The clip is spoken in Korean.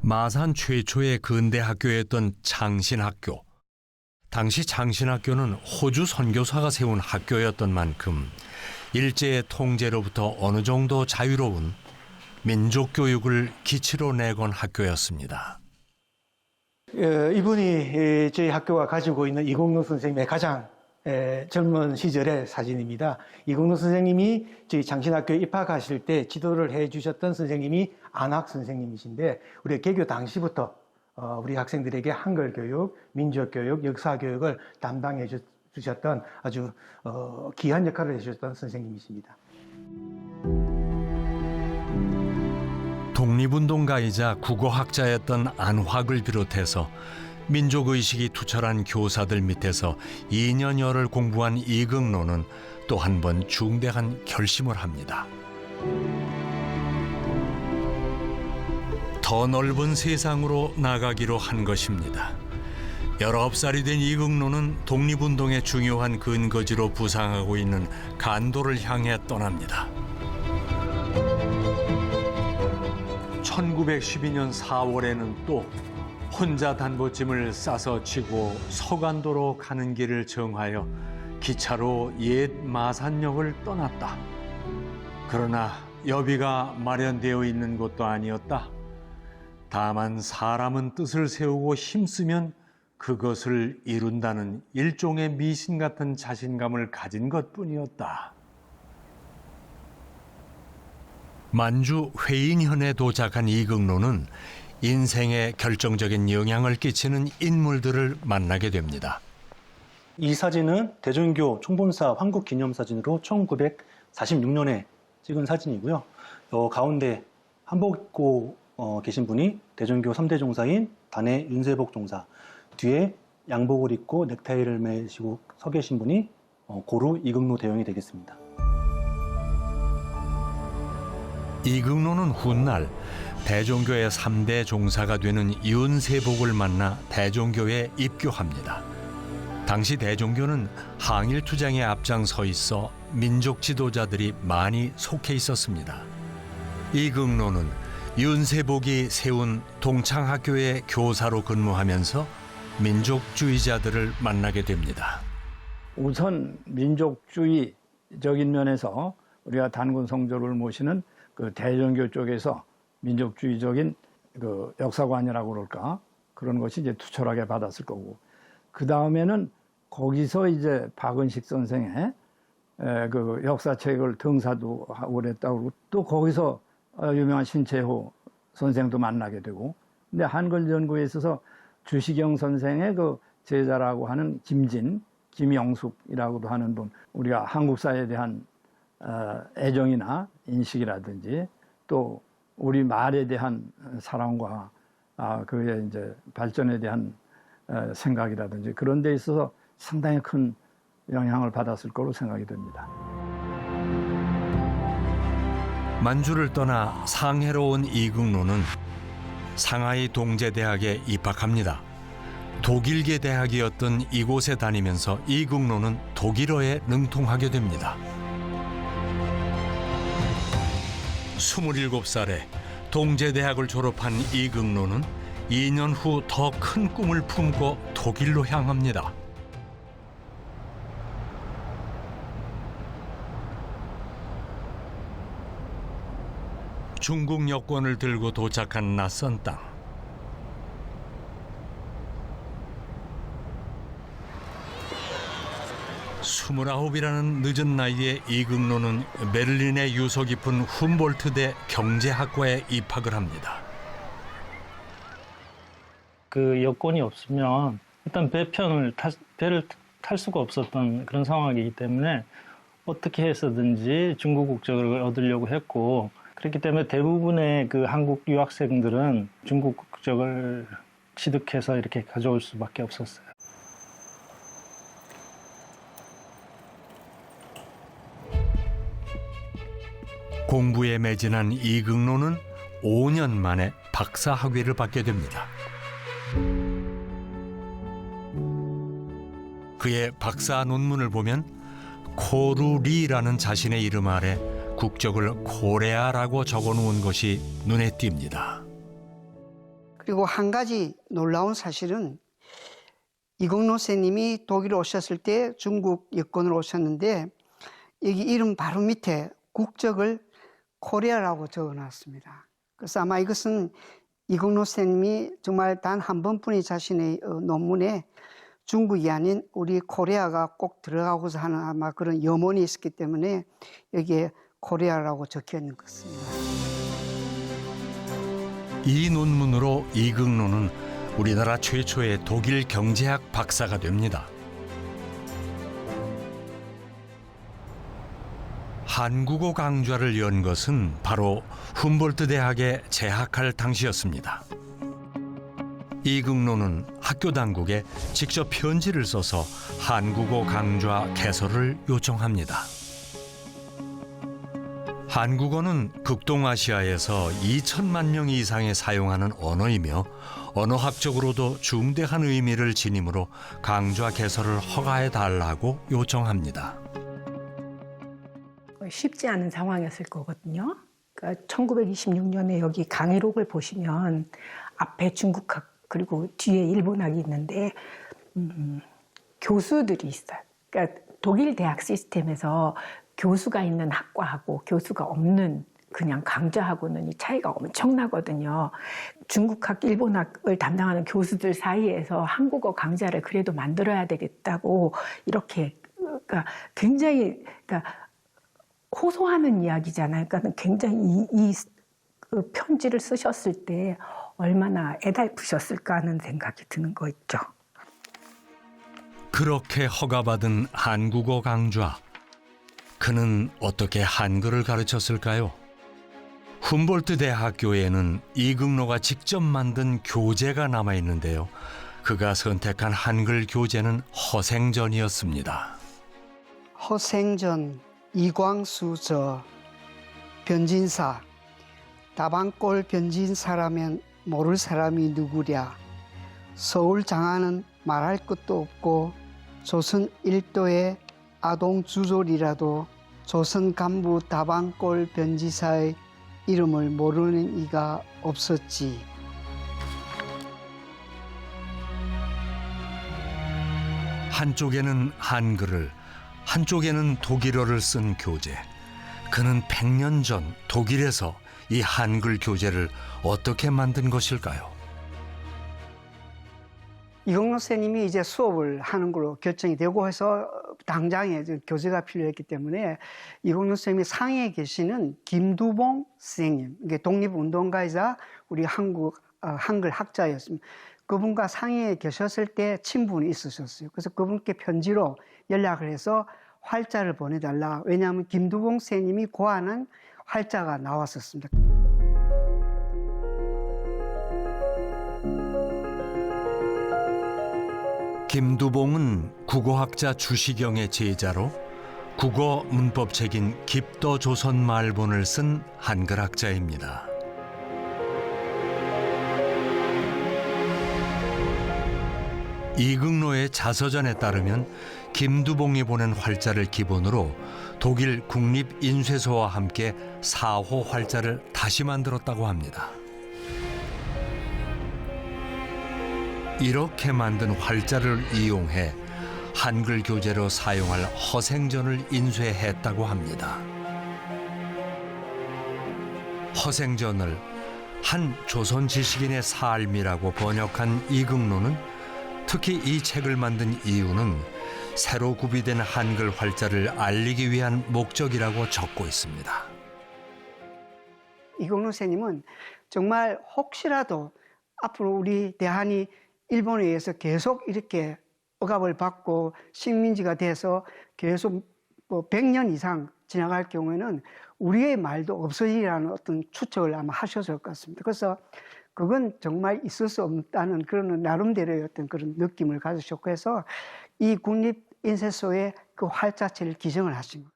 마산 최초의 근대 학교였던 창신학교. 당시 창신학교는 호주 선교사가 세운 학교였던 만큼 일제의 통제로부터 어느 정도 자유로운 민족교육을 기치로 내건 학교였습니다. 이분이 저희 학교가 가지고 있는 이공룡 선생님의 가장 젊은 시절의 사진입니다. 이공룡 선생님이 저희 창신학교에 입학하실 때 지도를 해주셨던 선생님이 안학 선생님이신데, 우리 개교 당시부터 우리 학생들에게 한글 교육, 민족 교육, 역사 교육을 담당해 주셨던 아주 귀한 역할을 해주셨던 선생님이십니다. 독립운동가이자 국어학자였던 안학을 비롯해서 민족의식이 투철한 교사들 밑에서 2년여를 공부한 이극노는 또 한 번 중대한 결심을 합니다. 더 넓은 세상으로 나가기로 한 것입니다. 19살이 된 이극노는 독립운동의 중요한 근거지로 부상하고 있는 간도를 향해 떠납니다. 1912년 4월에는 또 혼자 단보짐을 싸서 지고 서간도로 가는 길을 정하여 기차로 옛 마산역을 떠났다. 그러나 여비가 마련되어 있는 곳도 아니었다. 다만 사람은 뜻을 세우고 힘쓰면 그것을 이룬다는 일종의 미신 같은 자신감을 가진 것뿐이었다. 만주 회인현에 도착한 이극노는 인생에 결정적인 영향을 끼치는 인물들을 만나게 됩니다. 이 사진은 대전교 총본사 환국기념사진으로 1946년에 찍은 사진이고요. 가운데 한복 입고 계신 분이 대전교 3대 종사인 단해 윤세복 종사, 뒤에 양복을 입고 넥타이를 매시고 서 계신 분이 고루 이극노 대왕이 되겠습니다. 이극노는 훗날 대종교의 3대 종사가 되는 윤세복을 만나 대종교에 입교합니다. 당시 대종교는 항일투쟁에 앞장서 있어 민족 지도자들이 많이 속해 있었습니다. 이극노는 윤세복이 세운 동창학교의 교사로 근무하면서 민족주의자들을 만나게 됩니다. 우선 민족주의적인 면에서 우리가 단군 성조를 모시는 그 대종교 쪽에서 민족주의적인 그 역사관이라고 그럴까, 그런 것이 이제 투철하게 받았을 거고, 그 다음에는 거기서 이제 박은식 선생의 그 역사책을 등사도 하고 그랬다고 그러고, 또 거기서 유명한 신채호 선생도 만나게 되고, 근데 한글 연구에 있어서 주시경 선생의 그 제자라고 하는 김영숙이라고도 하는 분, 우리가 한국사에 대한 애정이나 인식이라든지 또 우리 말에 대한 사랑과 그의 이제 발전에 대한 생각이라든지 그런 데 있어서 상당히 큰 영향을 받았을 거로 생각이 됩니다. 만주를 떠나 상해로 온 이극노는 상하이 동제대학에 입학합니다. 독일계 대학이었던 이곳에 다니면서 이극노는 독일어에 능통하게 됩니다. 27살에 동제대학을 졸업한 이극노는 2년 후 더 큰 꿈을 품고 독일로 향합니다. 중국 여권을 들고 도착한 낯선 땅. 스물아홉이라는 늦은 나이에 이극노는 베를린의 유서 깊은 훔볼트대 경제학과에 입학을 합니다. 그 여건이 없으면 일단 배를 탈 수가 없었던 그런 상황이기 때문에 어떻게 해서든지 중국 국적을 얻으려고 했고, 그렇기 때문에 대부분의 그 한국 유학생들은 중국 국적을 취득해서 이렇게 가져올 수밖에 없었어요. 공부에 매진한 이극노는 5년 만에 박사 학위를 받게 됩니다. 그의 박사 논문을 보면 코루리라는 자신의 이름 아래 국적을 코레아라고 적어놓은 것이 눈에 띕니다. 그리고 한 가지 놀라운 사실은 이공노 선생님이 독일에 오셨을 때 중국 여권으로 오셨는데 여기 이름 바로 밑에 국적을 코리아라고 적어놨습니다. 그래서 아마 이것은 이공노 선생님이 정말 단 한 번뿐이 자신의 논문에 중국이 아닌 우리 코리아가 꼭 들어가고자 하는 아마 그런 염원이 있었기 때문에 여기에 코리아라고 적혀 있는 것 같습니다. 이 논문으로 이극노는 우리나라 최초의 독일 경제학 박사가 됩니다. 한국어 강좌를 연 것은 바로 훔볼트 대학에 재학할 당시였습니다. 이극노는 학교 당국에 직접 편지를 써서 한국어 강좌 개설을 요청합니다. 한국어는 극동아시아에서 2천만 명 이상이 사용하는 언어이며 언어학적으로도 중대한 의미를 지니므로 강좌 개설을 허가해달라고 요청합니다. 쉽지 않은 상황이었을 거거든요. 그러니까 1926년에 여기 강의록을 보시면 앞에 중국학 그리고 뒤에 일본학이 있는데 교수들이 있어요. 그러니까 독일 대학 시스템에서 교수가 있는 학과하고 교수가 없는 그냥 강좌하고는 이 차이가 엄청나거든요. 중국학, 일본학을 담당하는 교수들 사이에서 한국어 강좌를 그래도 만들어야 되겠다고 이렇게 그러니까 굉장히 호소하는 이야기잖아요. 그러니까 굉장히 그 편지를 쓰셨을 때 얼마나 애달프셨을까 하는 생각이 드는 거 있죠. 그렇게 허가받은 한국어 강좌. 그는 어떻게 한글을 가르쳤을까요? 훔볼트 대학교에는 이극노가 직접 만든 교재가 남아있는데요. 그가 선택한 한글 교재는 허생전이었습니다. 허생전, 이광수저, 변진사, 다방골 변진사라면 모를 사람이 누구랴. 서울 장안은 말할 것도 없고 조선 일도의 아동주졸이라도 조선 간부 다방골 변지사의 이름을 모르는 이가 없었지. 한쪽에는 한글을, 한쪽에는 독일어를 쓴 교재. 그는 100년 전 독일에서 이 한글 교재를 어떻게 만든 것일까요? 이공노 선생님이 이제 수업을 하는 걸로 결정이 되고 해서 당장에 교재가 필요했기 때문에 이공노 선생님이 상해에 계시는 김두봉 선생님, 이게 독립운동가이자 우리 한글 학자였습니다. 그분과 상해에 계셨을 때 친분이 있으셨어요. 그래서 그분께 편지로 연락을 해서 활자를 보내달라. 왜냐하면 김두봉 선생님이 고안한 활자가 나왔었습니다. 김두봉은 국어학자 주시경의 제자로 국어 문법책인 깊더조선말본을 쓴 한글학자입니다. 이극노의 자서전에 따르면 김두봉이 보낸 활자를 기본으로 독일 국립인쇄소와 함께 4호 활자를 다시 만들었다고 합니다. 이렇게 만든 활자를 이용해 한글 교재로 사용할 허생전을 인쇄했다고 합니다. 허생전을 한 조선 지식인의 삶이라고 번역한 이극노는 특히 이 책을 만든 이유는 새로 구비된 한글 활자를 알리기 위한 목적이라고 적고 있습니다. 이공노 선생님은 정말 혹시라도 앞으로 우리 대한이 일본에 의해서 계속 이렇게 억압을 받고 식민지가 돼서 계속 100년 이상 지나갈 경우에는 우리의 말도 없어지리라는 어떤 추측을 아마 하셨을 것 같습니다. 그래서 그건 정말 있을 수 없다는 그런 나름대로의 어떤 그런 느낌을 가지셨고 해서 이 국립인쇄소에 그 활자체를 기증을 하신 거예요.